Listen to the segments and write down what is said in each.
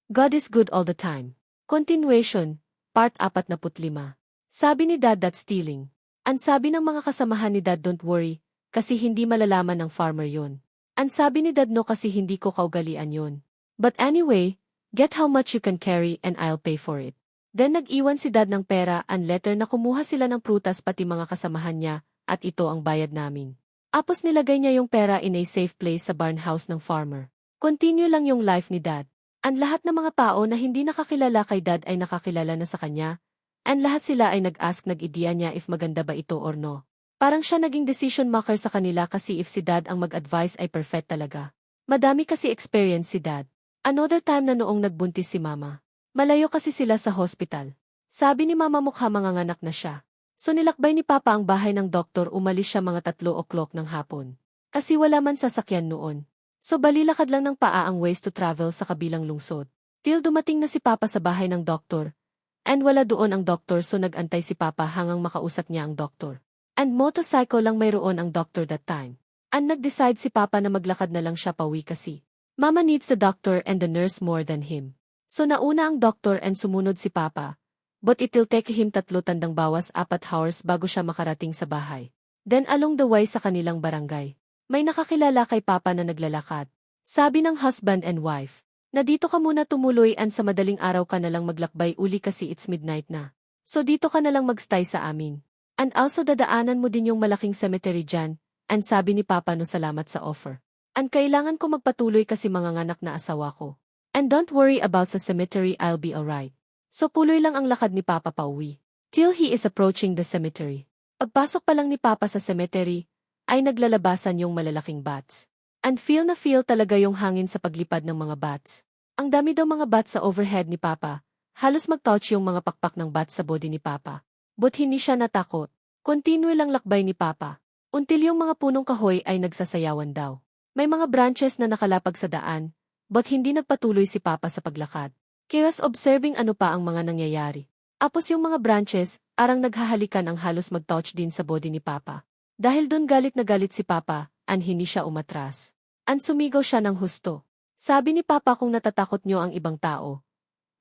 God is good all the time. Continuation, Part 45. Sabi ni Dad that's stealing. Ang sabi ng mga kasamahan ni Dad don't worry, kasi hindi malalaman ng farmer yun. Ang sabi ni Dad no kasi hindi ko kaugalian yun. But anyway, get how much you can carry and I'll pay for it. Then nag-iwan si Dad ng pera and letter na kumuha sila ng prutas pati mga kasamahan niya, at ito ang bayad namin. Apos nilagay niya yung pera in a safe place sa barn house ng farmer. Continue lang yung life ni Dad. Ang lahat ng mga tao na hindi nakakilala kay Dad ay nakakilala na sa kanya, and lahat sila ay nag-idea niya if maganda ba ito or no. Parang siya naging decision maker sa kanila kasi if si Dad ang mag-advise ay perfect talaga. Madami kasi experience si Dad. Another time na noong nagbuntis si Mama. Malayo kasi sila sa hospital. Sabi ni Mama mukha manganganak na siya. So nilakbay ni Papa ang bahay ng doktor, umalis siya mga 3:00 ng hapon. Kasi wala man sasakyan noon. So balilakad lang ng paa ang ways to travel sa kabilang lungsod. Till dumating na si Papa sa bahay ng doktor. And wala doon ang doktor so nag-antay si Papa hanggang makausap niya ang doktor. And motorcycle lang mayroon ang doctor that time. And nag-decide si Papa na maglakad na lang siya pauwi kasi Mama needs the doctor and the nurse more than him. So nauna ang doctor and sumunod si Papa. But it'll take him 3 tandang bawas 4 hours bago siya makarating sa bahay. Then along the way sa kanilang barangay, may nakakilala kay Papa na naglalakad. Sabi ng husband and wife, na dito ka muna tumuloy and sa madaling araw ka na lang maglakbay uli kasi it's midnight na. So dito ka na lang magstay sa amin. And also dadaanan mo din yung malaking cemetery dyan, and sabi ni Papa no salamat sa offer. And kailangan ko magpatuloy kasi manganganak na asawa ko. And don't worry about sa cemetery, I'll be alright. So puloy lang ang lakad ni Papa pauwi. Till he is approaching the cemetery. Pagpasok pa lang ni Papa sa cemetery, ay naglalabasan yung malalaking bats. And feel talaga yung hangin sa paglipad ng mga bats. Ang dami daw mga bats sa overhead ni Papa. Halos mag-touch yung mga pakpak ng bats sa body ni Papa. But hindi siya natakot. Continue lang lakbay ni Papa. Until yung mga punong kahoy ay nagsasayawan daw. May mga branches na nakalapag sa daan, but hindi nagpatuloy si Papa sa paglakad. Chaos observing ano pa ang mga nangyayari. Apos yung mga branches, arang naghahalikan ang halos mag-touch din sa body ni Papa. Dahil dun galit na galit si Papa, and hindi siya umatras. And sumigaw siya ng husto. Sabi ni Papa kung natatakot nyo ang ibang tao.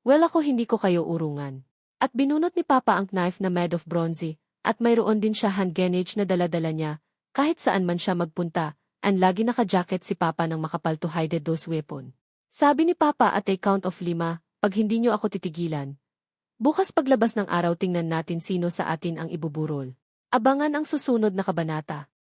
Well ako hindi ko kayo urungan. At binunot ni Papa ang knife na made of bronze, at mayroon din siya hand grenade na dala-dala niya, kahit saan man siya magpunta, and lagi naka-jacket si Papa ng makapal to hide those weapon. Sabi ni Papa at a count of 5, pag hindi nyo ako titigilan. Bukas paglabas ng araw tingnan natin sino sa atin ang ibuburol. Abangan ang susunod na kabanata.